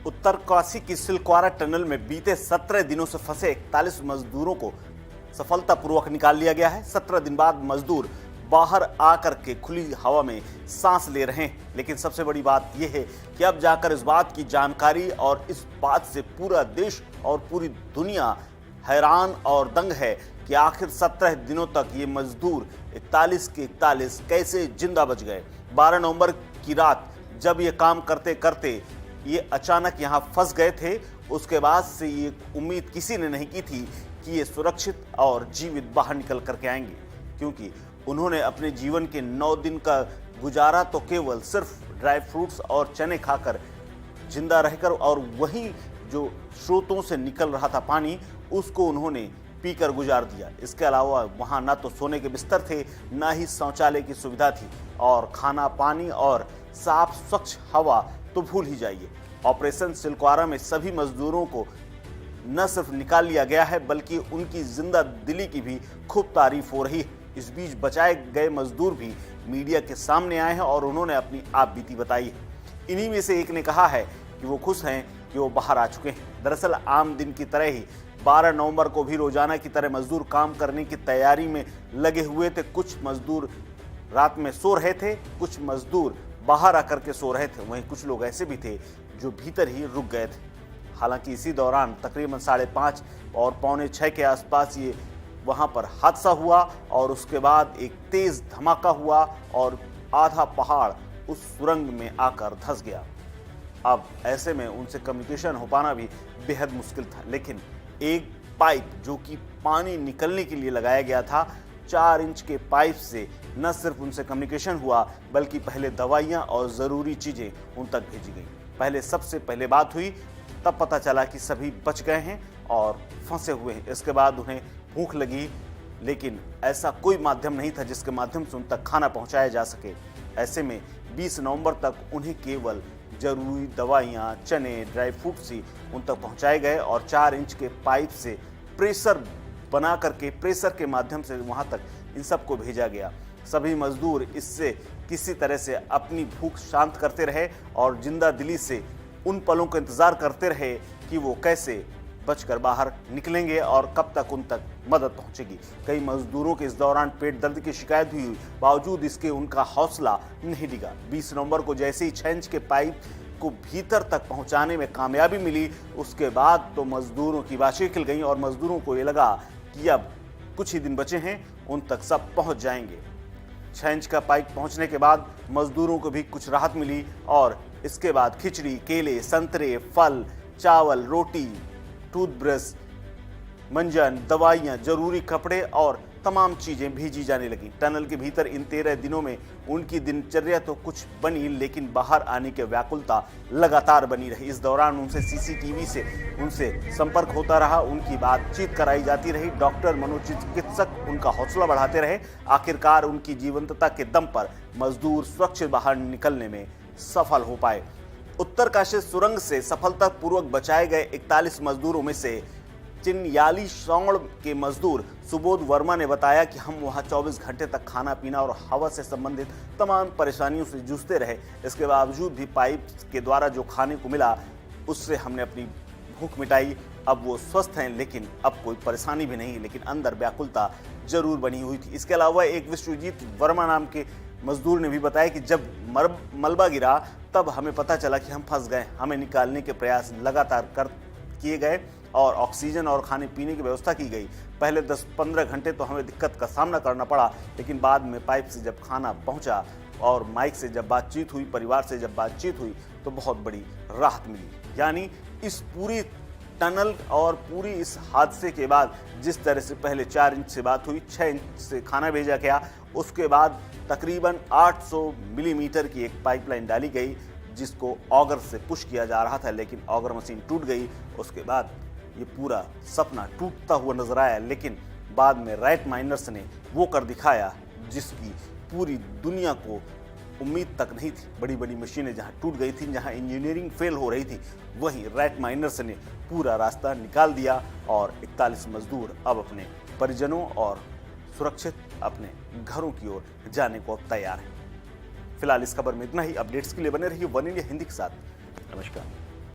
उत्तरकाशी की सिलक्वारा टनल में बीते 17 दिनों से फंसे 41 मजदूरों को सफलतापूर्वक निकाल लिया गया है। 17 दिन बाद मजदूर बाहर आकर के खुली हवा में सांस ले रहे हैं। लेकिन सबसे बड़ी बात यह है कि अब जाकर इस बात की जानकारी और इस बात से पूरा देश और पूरी दुनिया हैरान और दंग है कि आखिर 17 दिनों तक ये मजदूर 41 के 41 कैसे जिंदा बच गए। 12 नवंबर की रात जब ये काम करते करते ये अचानक यहाँ फंस गए थे, उसके बाद से ये उम्मीद किसी ने नहीं की थी कि ये सुरक्षित और जीवित बाहर निकल करके आएंगे, क्योंकि उन्होंने अपने जीवन के 9 दिन का गुजारा तो केवल सिर्फ ड्राई फ्रूट्स और चने खाकर जिंदा रहकर, और वहीं जो स्रोतों से निकल रहा था पानी उसको उन्होंने पीकर गुजार दिया। इसके अलावा वहाँ ना तो सोने के बिस्तर थे, ना ही शौचालय की सुविधा थी, और खाना पानी और साफ स्वच्छ हवा तो भूल ही जाइए। ऑपरेशन सिलक्वारा में सभी मजदूरों को न सिर्फ निकाल लिया गया है बल्कि उनकी जिंदा दिली की भी खूब तारीफ हो रही है। इस बीच बचाए गए मजदूर भी मीडिया के सामने आए हैं और उन्होंने अपनी आपबीती बताई है। इन्हीं में से एक ने कहा है कि वो खुश हैं कि वो बाहर आ चुके हैं। दरअसल आम दिन की तरह ही 12 नवंबर को भी रोजाना की तरह मजदूर काम करने की तैयारी में लगे हुए थे। कुछ मजदूर रात में सो रहे थे, कुछ मजदूर बाहर आकर के सो रहे थे, वहीं कुछ लोग ऐसे भी थे जो भीतर ही रुक गए थे। हालांकि इसी दौरान तकरीबन 5:30 और 5:45 के आसपास ये वहां पर हादसा हुआ और उसके बाद एक तेज धमाका हुआ और आधा पहाड़ उस सुरंग में आकर धंस गया। अब ऐसे में उनसे कम्युनिकेशन हो पाना भी बेहद मुश्किल था, लेकिन एक पाइप जो कि पानी निकलने के लिए लगाया गया था, 4 इंच के पाइप से न सिर्फ उनसे कम्युनिकेशन हुआ बल्कि पहले दवाइयां और ज़रूरी चीज़ें उन तक भेजी गई। सबसे पहले बात हुई, तब पता चला कि सभी बच गए हैं और फंसे हुए हैं। इसके बाद उन्हें भूख लगी, लेकिन ऐसा कोई माध्यम नहीं था जिसके माध्यम से उन तक खाना पहुंचाया जा सके। ऐसे में 20 नवंबर तक उन्हें केवल जरूरी दवाइयाँ, चने, ड्राई फ्रूट्स ही उन तक पहुंचाए गए और 4 इंच के पाइप से प्रेशर बना करके प्रेशर के माध्यम से वहां तक इन सबको भेजा गया। सभी मजदूर इससे किसी तरह से अपनी भूख शांत करते रहे और जिंदा दिली से उन पलों का इंतजार करते रहे कि वो कैसे बचकर बाहर निकलेंगे और कब तक उन तक मदद पहुंचेगी। कई मजदूरों के इस दौरान पेट दर्द की शिकायत भी हुई, बावजूद इसके उनका हौसला नहीं डिगा। 20 नवंबर को जैसे ही 6 इंच के पाइप को भीतर तक पहुंचाने में कामयाबी मिली, उसके बाद तो मजदूरों की बातें खिल गईं और मजदूरों को ये लगा कि अब कुछ ही दिन बचे हैं, उन तक सब पहुंच जाएंगे। 6 इंच का पाइप पहुंचने के बाद मजदूरों को भी कुछ राहत मिली और इसके बाद खिचड़ी, केले, संतरे, फल, चावल, रोटी, टूथब्रश, मंजन, दवाइयाँ, जरूरी कपड़े और तमाम चीज़ें भेजी जाने लगी। टनल के भीतर इन 13 दिनों में उनकी दिनचर्या तो कुछ बनी, लेकिन बाहर आने की व्याकुलता लगातार बनी रही। इस दौरान उनसे सीसीटीवी से उनसे संपर्क होता रहा, उनकी बातचीत कराई जाती रही। डॉक्टर, मनोचिकित्सक उनका हौसला बढ़ाते रहे। आखिरकार उनकी जीवंतता के दम पर मजदूर सुरक्षित बाहर निकलने में सफल हो पाए। उत्तरकाशी सुरंग से सफलतापूर्वक बचाए गए 41 मजदूरों में से चिन्याली सौड़ के मजदूर सुबोध वर्मा ने बताया कि हम वहां 24 घंटे तक खाना पीना और हवा से संबंधित तमाम परेशानियों से जूझते रहे। इसके बावजूद भी पाइप के द्वारा जो खाने को मिला उससे हमने अपनी भूख मिटाई। अब वो स्वस्थ हैं, लेकिन अब कोई परेशानी भी नहीं, लेकिन अंदर व्याकुलता जरूर बनी हुई थी। इसके अलावा एक विश्वजीत वर्मा नाम के मजदूर ने भी बताया कि जब मलबा गिरा तब हमें पता चला कि हम फंस गए। हमें निकालने के प्रयास लगातार किए गए और ऑक्सीजन और खाने पीने की व्यवस्था की गई। पहले 10-15 घंटे तो हमें दिक्कत का सामना करना पड़ा, लेकिन बाद में पाइप से जब खाना पहुंचा और माइक से जब बातचीत हुई, परिवार से जब बातचीत हुई, तो बहुत बड़ी राहत मिली। यानी इस पूरी टनल और पूरी इस हादसे के बाद जिस तरह से पहले 4 इंच से बात हुई, 6 इंच से खाना भेजा गया, उसके बाद तकरीबन 800 मिलीमीटर की एक पाइपलाइन डाली गई जिसको ऑगर से पुश किया जा रहा था, लेकिन ऑगर मशीन टूट गई। उसके बाद ये पूरा सपना टूटता हुआ नजर आया, लेकिन बाद में राइट माइनर्स ने वो कर दिखाया जिसकी पूरी दुनिया को उम्मीद तक नहीं थी। बड़ी बड़ी मशीनें जहां टूट गई थी, जहां इंजीनियरिंग फेल हो रही थी, वहीं राइट माइनर्स ने पूरा रास्ता निकाल दिया और 41 मजदूर अब अपने परिजनों और सुरक्षित अपने घरों की ओर जाने को अब तैयार हैं। फिलहाल इस खबर में इतना ही। अपडेट्स के लिए बने रहिए वन इंडिया हिंदी के साथ। नमस्कार।